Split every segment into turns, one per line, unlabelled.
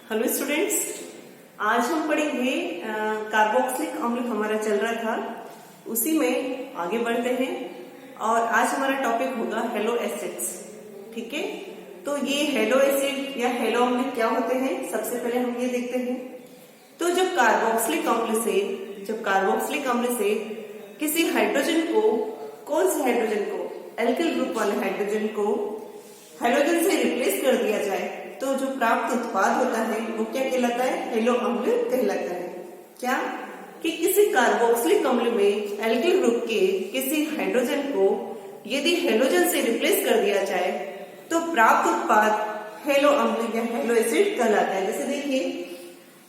Hello students, आज हम पढ़ेंगे कार्बोक्सिलिक अम्ल हमारा चल रहा था, उसी में आगे बढ़ते हैं और आज हमारा टॉपिक होगा हेलो एसिड्स। ठीक है, तो ये हेलो एसिड या हेलो अम्ल क्या होते हैं, सबसे पहले हम ये देखते हैं। तो जब कार्बोक्सिलिक अम्ल से किसी हाइड्रोजन को, कौन से हाइड्रोजन को, एल्किल ग्रुप वाले हाइड्रोजन को हाइड्रोजन से रिप्लेस कर दिया जाए तो जो प्राप्त उत्पाद होता है वो क्या कहलाता है, हेलो अम्ल कहलाता है। क्या कि किसी कार्बोक्सिलिक अम्ल में एल्किल ग्रुप के किसी हाइड्रोजन को यदि हेलोजन से रिप्लेस कर दिया जाए तो प्राप्त उत्पाद हेलो अम्ल या हेलो एसिड कहलाता है। जैसे देखिए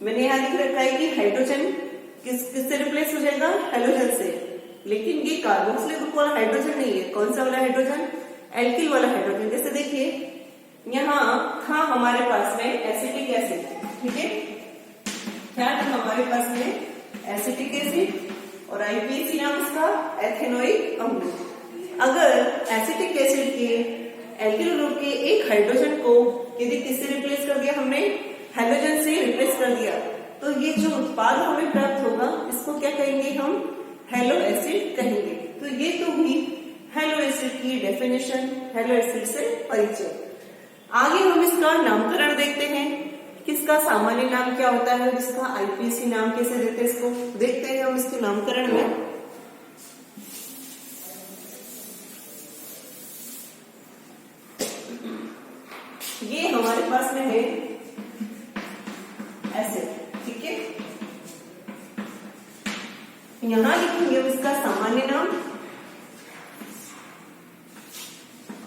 मैंने यहाँ लिख रखा है कि हाइड्रोजन किससे रिप्लेस हो जाएगा, हेलोजन से, लेकिन ये कार्बोक्सिलिक ग्रुप वाला हाइड्रोजन नहीं है। कौन सा वाला हाइड्रोजन, एल्किल वाला हाइड्रोजन। जैसे देखिए यहाँ था हमारे पास में एसिटिक एसिड, ठीक है, क्या था हमारे पास में एसिटिक एसिड और आईपीएसी नाम इसका एथेनोइक अम्ल। अगर एसिटिक एसिड के एल्किल ग्रुप के एक हाइड्रोजन को यदि किससे रिप्लेस कर दिया, हमने हाइड्रोजन से रिप्लेस कर दिया, तो ये जो उत्पाद हमें प्राप्त होगा इसको क्या कहेंगे, हम हेलो एसिड कहेंगे। तो ये तो हुई हेलो एसिड की डेफिनेशन, हेलो एसिड से परिचय। आगे हम इसका नामकरण देखते हैं, किसका सामान्य नाम क्या होता है, इसका आईपीसी नाम कैसे देते हैं, इसको देखते हैं हम इसके नामकरण में। ये हमारे पास में है एसिड, ठीक है, यहां लिखेंगे इसका सामान्य नाम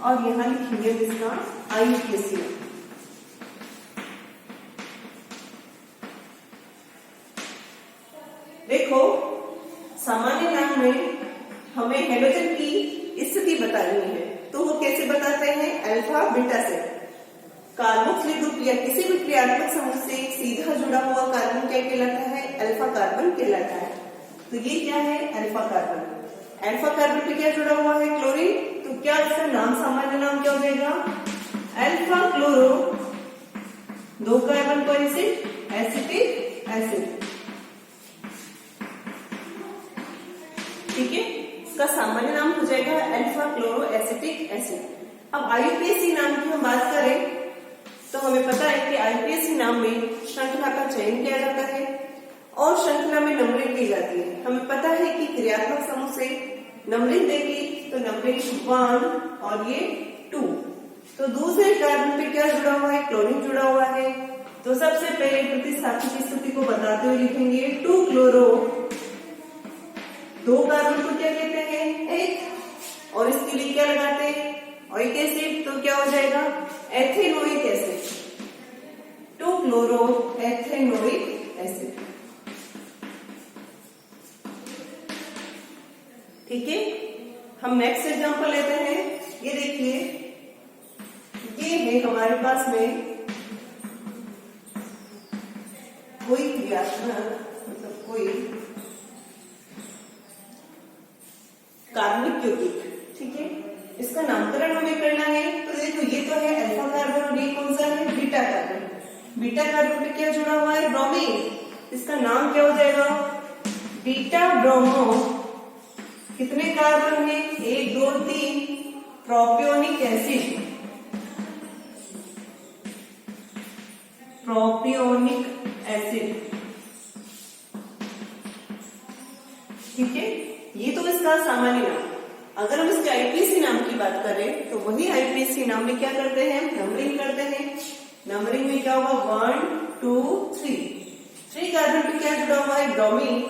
और यहां लिखेंगे इसका आईपीसी। देखो सामान्य नाम में हमें हेलोजन की स्थिति बतानी है, तो वो कैसे बताते हैं, अल्फा बीटा से। कार्बोक्सिलिक ग्रुप या किसी भी क्रियात्मक समूह से सीधा जुड़ा हुआ कार्बन क्या कहलाता है, अल्फा कार्बन कहलाता है। तो ये क्या है, अल्फा कार्बन। अल्फा कार्बन पे क्या जुड़ा हुआ है, क्लोरीन, तो क्या इसका नाम, सामान्य नाम क्या हो जाएगा, अल्फा क्लोरो, दो कार्बन पर एसिड, एसिटिक एसिड, ठीक है, इसका सामान्य नाम हो जाएगा अल्फा क्लोरो एसिटिक एसिड। अब आईपीएसी नाम की हम बात करें तो हमें पता है कि आईपीएसी नाम में श्रृंखला का चयन किया जाता है और श्रृंखला में नंबरिंग की जाती है। हमें पता है कि क्रियात्मक समूह से नंबरिंग देगी तो नंबरिंग 1 और ये 2। तो दूसरे कार्बन पे क्या जुड़ा हुआ है, क्लोरीन जुड़ा हुआ है, तो सबसे पहले प्रतिस्थापन की स्थिति को बताते हुए लिखेंगे 2 क्लोरो, दो कार्बन को क्या कहते हैं, एक, और इसके लिए क्या लगाते हैं, ओइक एसिड, तो क्या हो जाएगा, ethanoic acid, 2 chloro ethanoic acid, ठीक है। हम नेक्स्ट एग्जांपल लेते हैं। ये देखिए, ये है हमारे पास में कोई क्रियात्मक, मतलब कोई कार्बनिक यौगिक, ठीक है, इसका नामकरण हमें करना है। तो देखो ये तो है अल्फा कार्बन और ये कौन सा है, बीटा कार्बन। बीटा कार्बन पे क्या जुड़ा हुआ है, ब्रोमीन, इसका नाम क्या हो जाएगा, बीटा ब्रोमो। कितने कार्बन है, 1 2 3, प्रोपियोनिक एसिड, प्रोपियोनिक एसिड, ठीक है, ये तो इसका सामान्य नाम। अगर हम इसके आईपीसी नाम की बात करें तो वही आईपीसी नाम में क्या करते हैं, नंबरिंग करते हैं। नंबरिंग में क्या होगा, 1 2 3 कार्बन पे क्या जुड़ा हुआ है, ब्रोमीन,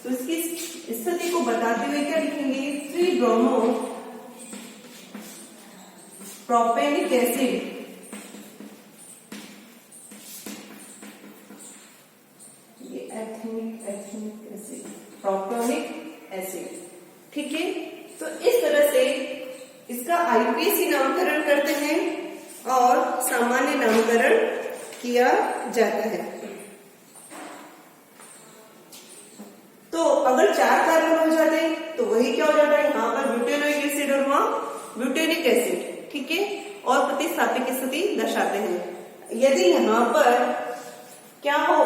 तो इसकी स्थिति को बताते हुए क्या लिखेंगे, 3 ब्रोमो प्रोपेनिक एसिड, ये एथेनिक एसिड, प्रोपियोनिक एसिड, ठीक है। तो इस तरह से इसका आईपीसी नामकरण करते हैं और सामान्य नामकरण किया जाता है। तो अगर 4 कार्बन हो जाते तो वही क्या हो जाता है, यहाँ पर ब्यूटेनोइक एसिड और वहां ब्यूटेनिक एसिड, ठीक है, और प्रतिस्थापित की स्थिति दर्शाते हैं। यदि यहाँ पर क्या हो,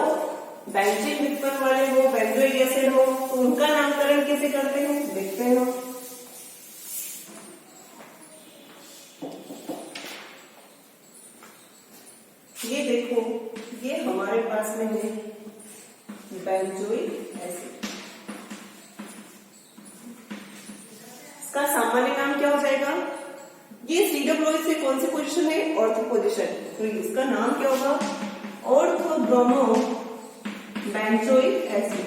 बेंजीन मिथ्पर वाले हो, बेंजोइक एसिड हो, तो उनका नामकरण कैसे करते हैं देखते हैं हम। ये देखो, ये हमारे पास में है बेंजोइक एसिड। इसका सामान्य नाम क्या हो जाएगा? ये COO से कौन सी पोजीशन है? Ortho position. तो इसका नाम क्या होगा? Ortho bromo benzoic acid.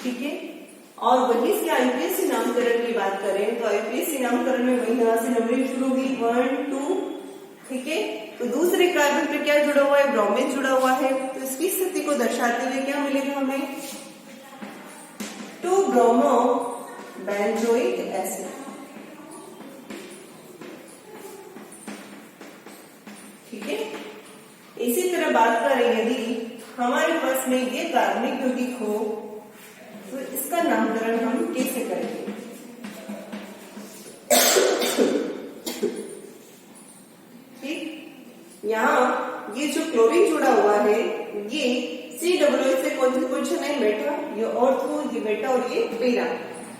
ठीक है। और वही से आईपीएसी नामकरण की बात करें तो आईपीएसी नामकरण में वही यहां से नंबरिंग शुरू होगी 1 2। ठीक है। तो दूसरे कार्बन पे क्या जुड़ा हुआ है? ब्रोमीन जुड़ा हुआ है। तो इसकी स्थिति को दर्शाते हुए क्या मिलेगा हमें? 2 ब्रोमो बेंजोइक एसिड। ठीक है। इसी तरह बात करें यदि हमारे पास में ये कार्बनिक यौगिक हो तो इसका नामकरण हम कैसे करेंगे? ठीक। यहाँ ये जो क्लोरीन जुड़ा हुआ है ये COO से कौन सी पोजीशन है? मेटा। ये ऑर्थो, ये मेटा और ये पैरा।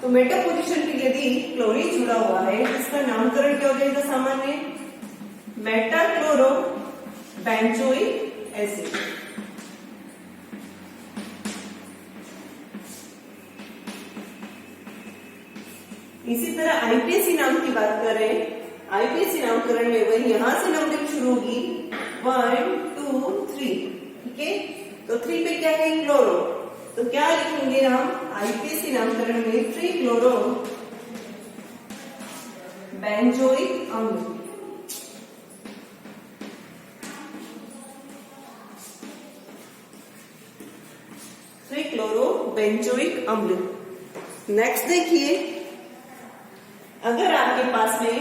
तो मेटा पोजीशन पे यदि क्लोरीन जुड़ा हुआ है इसका नामकरण क्या हो जाएगा सामान्य? Meta chloro benzoic acid. इसी तरह आईपीएसी नाम की बात करें, आईपीएसी नामकरण में वही यहां से नंबरिंग शुरू होगी 1 2 3। ठीक है। तो 3 पे क्या है? क्लोरो। तो क्या लिखेंगे हम आईपीएसी नामकरण में? 3 क्लोरो बेंजोइक अम्ल। क्लोरो बेंजोइक अम्ल। नेक्स्ट देखिए, अगर आपके पास में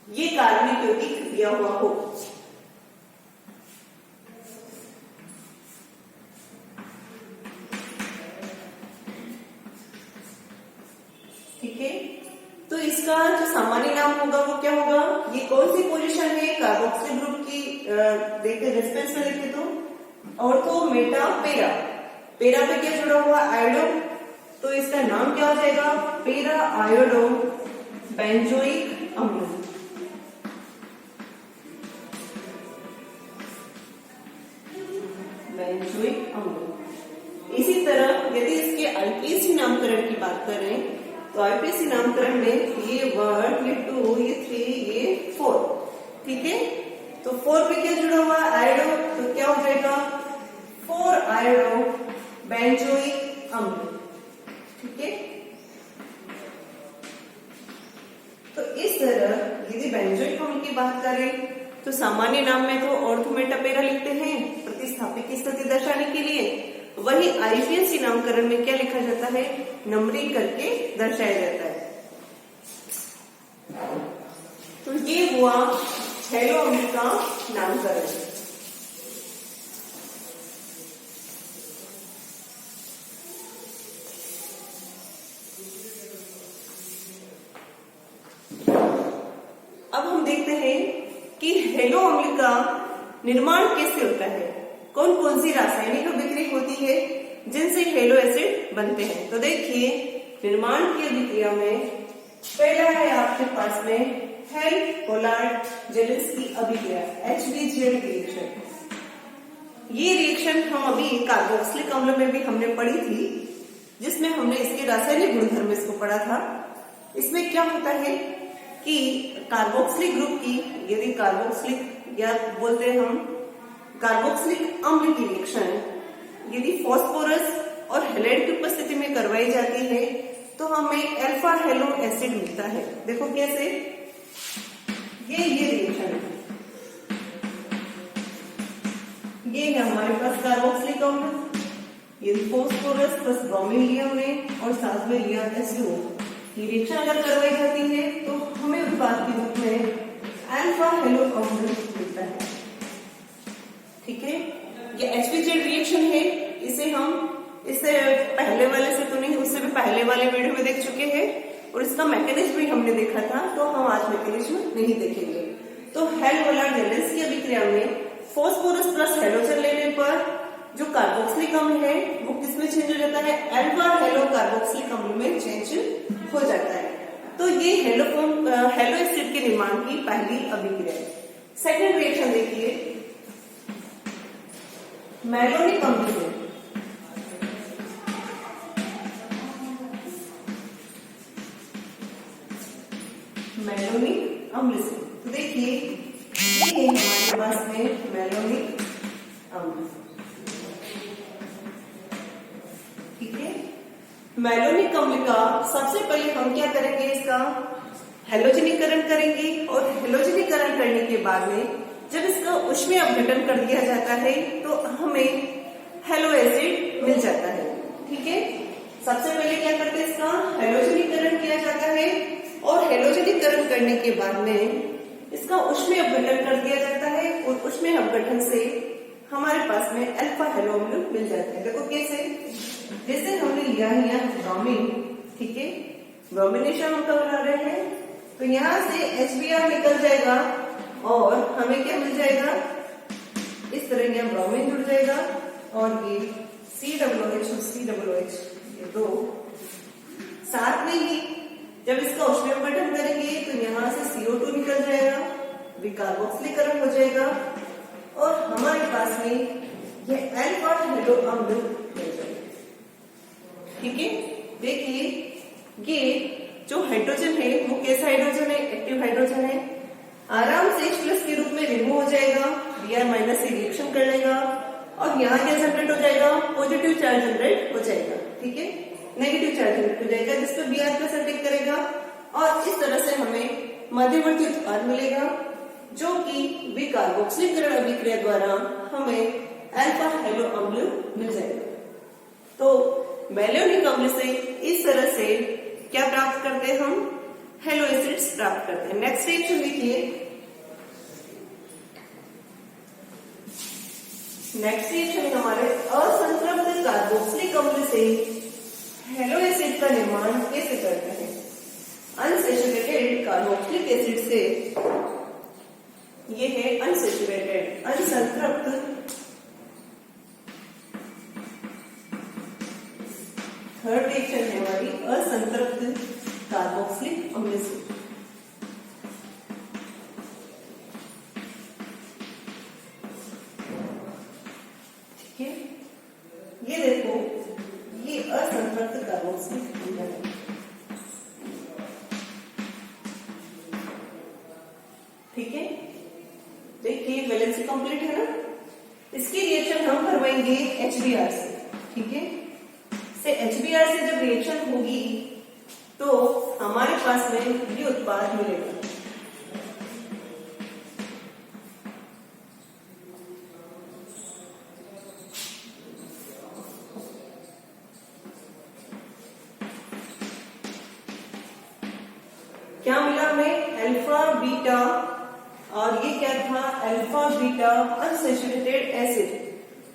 ये कार्बनिक यौगिक दिया हुआ हो, ठीक है, तो इसका जो सामान्य नाम होगा वो क्या होगा? ये कौन सी पोजीशन है कार्बोक्सिल ग्रुप की? देखिए रेस्पेंस में देखे तो ऑर्थो मेटा पैरा। पैरा पे क्या जुड़ा हुआ? आयोडो। तो इसका नाम क्या हो जाएगा? पैरा आयोडो बेंजोइक अम्ल। बेंजोइक अम्ल। इसी तरह यदि इसके आईपीएसी नामकरण की बात करें तो आईपीएसी नामकरण में ये 1 ये 2 ये 3 ये 4। ठीक है। तो 4 पे क्या जुड़ा हुआ? आयोडो। तो क्या हो जाएगा? 4 आयोडो बेंजोइक अम्ल। ठीक है। तो इस तरह यदि बेंजोइक अम्ल की बात करें तो सामान्य नाम में तो ऑर्थो मेटा पैरा लिखते हैं प्रतिस्थापित की स्थिति दर्शाने के लिए। वही आईपीएसी नामकरण में क्या लिखा जाता है? नंबरिंग करके दर्शाया जाता है। तो ये हुआ हेलो अम्ल का नामकरण। अब हम देखते हैं कि हेलो अम्ल का निर्माण कैसे होता है, कौन कौन सी रासायनिक अभिक्रिया होती है जिनसे हेलो एसिड बनते हैं। तो देखिए, निर्माण की अभिक्रिया में पहला है आपके पास में हेल-होलार्ड-जेलिंस्की अभिक्रिया, HBZ रिएक्शन। ये रिएक्शन हम अभी कार्बोक्सिलिक अम्ल में भी हमने पढ़ी थी, जिसमें हमने इसके रासायनिक गुणधर्म इसको पढ़ा था। इसमें क्या होता है कि कार्बोक्सिलिक ग्रुप की यदि कार्बोक्सिलिक या बोलते हैं हम कार्बोक्सिलिक अम्ल की रिएक्शन यदि फास्फोरस और हैलाइड की उपस्थिति में करवाई जाती है तो हमें अल्फा हेलो एसिड मिलता है। देखो कैसे, ये रिएक्शन है, ये है हमारे पास कार्बोक्सिलिक अम्ल, यदि फास्फोरस प्लस ब्रोमीन लिया हमने और साथ में लिया SO। ये रिएक्शन अगर करवाई जाती है तो हमें उत्पाद के रूप में अल्फा हेलो अम्ल मिलता है। ठीक है। ये HBZ रिएक्शन है, इसे हम इससे पहले वाले से तो नहीं, उससे भी पहले वाले वीडियो में देख चुके हैं और इसका मैकेनिज्म भी हमने देखा था, तो हम आज मैकेनिज्म नहीं देखेंगे। तो हेल-मोलार जेलेंस की अभिक्रिया में फास्फोरस प्लस हेलोजन लेने पर जो कार्बोक्सिलिक अम्ल है वो किसमें चेंज हो जाता है, अल्फा हेलो कार्बोक्सिलिक अम्ल में चेंज हो जाता है। तो ये हेलो एसिड के निर्माण की पहली अभिक्रिया है। सेकंड रिएक्शन देखिए, मैलोनिक अम्ल से मैलोनिक अम्ल से, तो देखिए ये है हमारे पास में मैलोनिक अम्ल, ठीक है। मैलोनिक अम्ल का सबसे पहले हम क्या करेंगे, इसका हेलोजनीकरण करेंगे और हेलोजनीकरण करने के बाद में जब इसका ऊष्मीय अपघटन कर दिया जाता है तो हमें हेलो एसिड मिल जाता है, ठीक है। सबसे पहले क्या करते हैं, इसका हेलोजनीकरण किया जाता है और हेलोजनीकरण करने के बाद में इसका ऊष्मीय अपघटन कर दिया जाता है और ऊष्मीय अपघटन से हमारे पास में अल्फा हेलो अम्ल मिल जाता है। देखो कैसे, जैसे हमने लिया है यहाँ ब्रोमीन, ठीक है, ब्रोमिनेशन हम बना रहे हैं, तो यहाँ से HBr निकल जाएगा और हमें क्या मिल जाएगा, इस तरह यहाँ ब्रोमीन जुड़ जाएगा और ये COOH और COOH ये दो साथ में ही जब इसका ऊष्मीय अपघटन करेंगे तो यहाँ से CO2 निकल जाएगा, विकार्बोक्सिलीकरण हो जाएगा और हमारे पास में यह अल्फा हेलो अम्ल मिल जाएगा, ठीक है। देखिए ये जो हाइड्रोजन है वो कैसा हाइड्रोजन है, एक्टिव हाइड्रोजन है, आराम से H+ के रूप में रिमूव हो जाएगा, Br- से रिएक्शन कर लेगा और यहाँ क्या जनरेट हो जाएगा, पॉजिटिव चार्ज जनरेट हो जाएगा, ठीक है, नेगेटिव चार्ज जनरेट हो जाएगा जिसपे Br+ अटैक करेगा और इस तरह से हमें मध्यवर्ती उत्पाद मिलेगा जो कि विकार्बोक्सिलीकरण अभिक्रिया द्वारा हमें अल्फा हेलो अम्ल मिल जाएगा। तो मैलोनिक अम्ल से इस तरह से क्या प्राप्त करते हैं, हम हेलो एसिड्स प्राप्त करते हैं। नेक्स्ट रिएक्शन देखिए, नेक्स्ट रिएक्शन हमारे असंतृप्त कार्बोक्सिलिक अम्ल से हेलो एसिड का निर्माण कैसे करते हैं। अनसैचुरेटेड कार्बोक्सिलिक एसिड से, ये है अनसैचुरेटेड अनसंतृप्त, थर्ड रिएक्शन है हमारी असंतृप्त कार्बोक्सिलिक अम्ल से, ठीक है। ये देखो ये असंतृप्त कार्बोक्सिलिक अम्ल है, ठीक है। देखिए वैलेंसी कंप्लीट है ना, इसकी रिएक्शन हम करवाएंगे HBr से, ठीक है। से HBr से जब रिएक्शन होगी तो हमारे पास में ये उत्पाद मिलेगा, क्या मिला हमें, अल्फा बीटा, और ये क्या था, अल्फा बीटा अनसैचुरेटेड एसिड।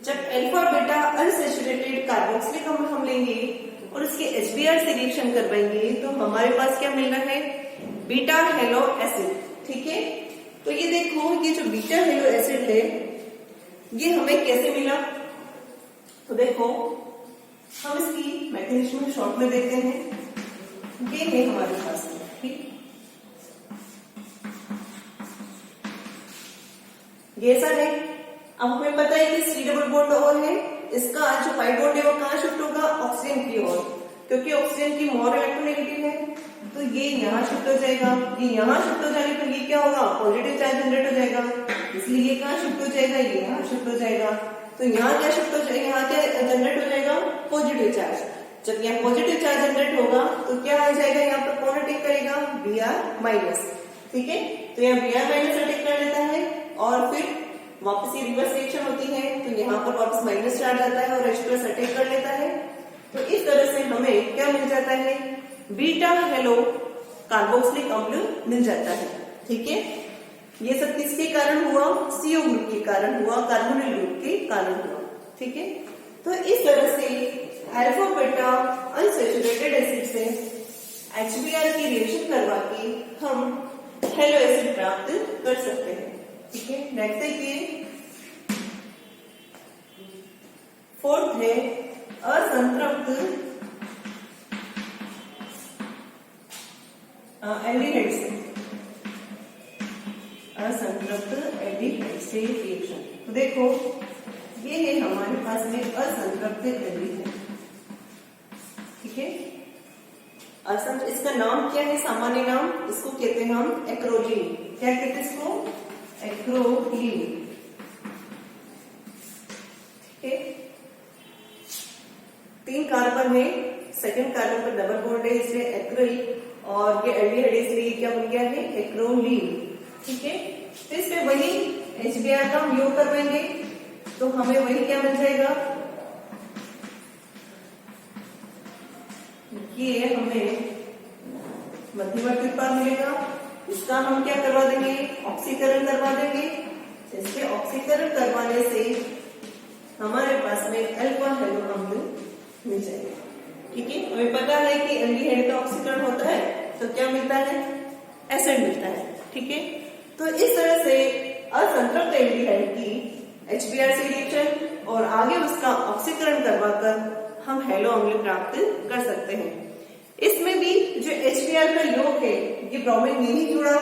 जब अल्फा बीटा अनसैचुरेटेड कार्बोक्सिलिक अम्ल हम लेंगे और इसके HBr से रिएक्शन करवाएंगे तो हमारे पास क्या मिलना है, बीटा हेलो एसिड, ठीक है। तो ये देखो ये जो बीटा हेलो एसिड है ये हमें कैसे मिला, तो देखो हम इसकी मैकेनिज्म शॉर्ट में देखते हैं। ये है हमारे पास में, ठीक, ये ऐसा है। अब हमें पता है कि C डबल बॉन्ड और है, इसका जो पाई बॉन्ड है वो कहाँ शिफ्ट होगा, ऑक्सीजन की ओर, क्योंकि ऑक्सीजन की मोर इलेक्ट्रोनेगेटिव है तो ये यहाँ शिफ्ट हो जाएगा। ये यहाँ शिफ्ट हो जाने पर ये क्या होगा, पॉजिटिव चार्ज जनरेट हो जाएगा, इसलिए ये कहाँ शिफ्ट हो जाएगा, ये यहाँ शिफ्ट हो जाएगा। तो यहाँ क्या शिफ्ट हो जाएगा, यहाँ क्या जनरेट हो जाएगा, पॉजिटिव चार्ज। जब यहाँ पॉजिटिव चार्ज जनरेट होगा तो क्या आ जाएगा, यहाँ पर कौन अटैक करेगा, Br-, ठीक है। तो यहाँ Br- अटैक कर लेता है और फिर वापस ये रिवर्स रिएक्शन होती है तो यहाँ पर वापस माइनस चार्ज आता है और H+ अटैक कर लेता है। तो इस तरह से हमें क्या मिल जाता है, बीटा हेलो कार्बोक्सिलिक अम्ल मिल जाता है, ठीक है। ये सब किसके कारण हुआ, CO ग्रुप के कारण हुआ, कार्बोनिल ग्रुप के कारण हुआ, ठीक है। तो इस तरह से अल्फा बीटा अनसैचुरेटेड एसिड से HBr की रिएक्शन करवा के हम हेलो एसिड प्राप्त कर सकते हैं। ठीक है, नेक्स्ट देखिए, फोर्थ है असंतृप्त एल्डिहाइड से, असंतृप्त एल्डिहाइड से रिएक्शन। तो देखो ये है हमारे पास में असंतृप्त एल्डिहाइड। ठीक है, इसका नाम क्या है, सामान्य नाम इसको कहते हैं हम एक्रोलीन। क्या कहते हैं इसको, एक्रोलीन। ठीक है, 3 कार्बन है, सेकंड कार्बन पर डबल बॉन्ड है इसलिए एक्रिल, और ये एल्डिहाइड इसलिए क्या बन गया है, एक्रोलीन। ठीक है, तो इसमें वही HBr का हम योग करवाएंगे तो हमें वही क्या मिल जाएगा, ये हमें मध्यवर्ती उत्पाद मिलेगा। इसका हम क्या करवा देंगे, ऑक्सीकरण करवा देंगे। इसके ऑक्सीकरण करवाने से हमारे पास में अल्फा हेलो अम्ल मिल जाएगा। ठीक है, हमें पता है कि एल्डिहाइड का ऑक्सीकरण होता है तो क्या मिलता है, एसिड मिलता है। ठीक है, तो इस तरह से असंतृप्त एल्डिहाइड की HBr से रिएक्शन और आगे उसका ऑक्सीकरण करवाकर हम हेलो अम्ल प्राप्त कर सकते हैं। इसमें भी जो HBr का योग है ये ब्रोमीन नहीं जुड़ा,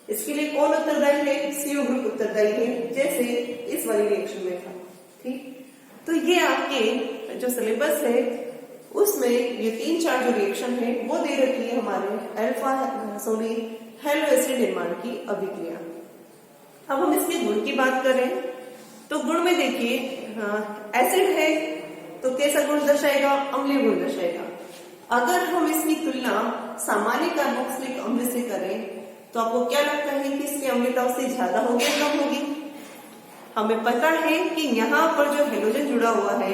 इसके लिए कौन उत्तरदायी है, CO ग्रुप उत्तरदायी है, जैसे इस वाली रिएक्शन में था। ठीक, तो ये आपके जो सिलेबस है उसमें ये 3-4 जो रिएक्शन है वो दे रखी है हमारे हेलो एसिड निर्माण की अभिक्रिया। अब हम इसके गुण की बात करें तो गुण में देखिए, एसिड है तो कैसा गुण दर्शाएगा, अम्लीय गुण दर्शाएगा। अगर हम इसकी तुलना सामान्य कार्बोक्सिलिक अम्ल से करें तो आपको क्या लगता है कि इसकी अम्लता उससे ज्यादा होगी या कम होगी? हमें पता है कि यहाँ पर जो हेलोजन जुड़ा हुआ है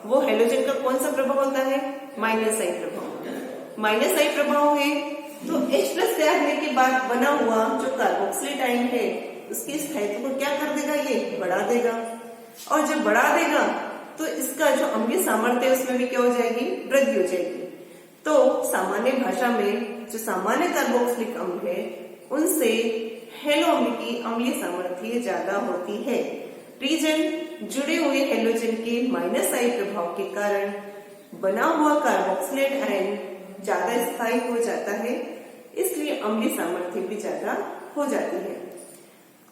वो हेलोजन का कौन सा प्रभाव होता है, -I प्रभाव। -I प्रभाव है तो H+ त्यागने के बाद बना हुआ जो कार्बोक्सिलेट आयन है उसकी स्थायित्व को क्या कर देगा, ये बढ़ा देगा, और जब बढ़ा देगा तो इसका जो अम्लीय सामर्थ्य है उसमें भी क्या हो जाएगी, वृद्धि हो जाएगी। तो सामान्य भाषा में जो सामान्य कार्बोक्सिलिक अम्ल है उनसे हेलो अम्ल की अम्लीय सामर्थ्य ज्यादा होती है। रीजन जुड़े हुए हेलोजन के -I प्रभाव के कारण बना हुआ कार्बोक्सिलेट आयन ज्यादा स्थायी हो जाता है, इसलिए अम्लीय सामर्थ्य भी ज्यादा हो जाती है।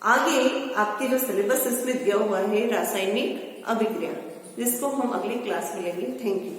आगे आपके जो सिलेबस इसमें दिया हुआ है रासायनिक अभिक्रिया, जिसको हम अगली क्लास में लेंगे। Thank you.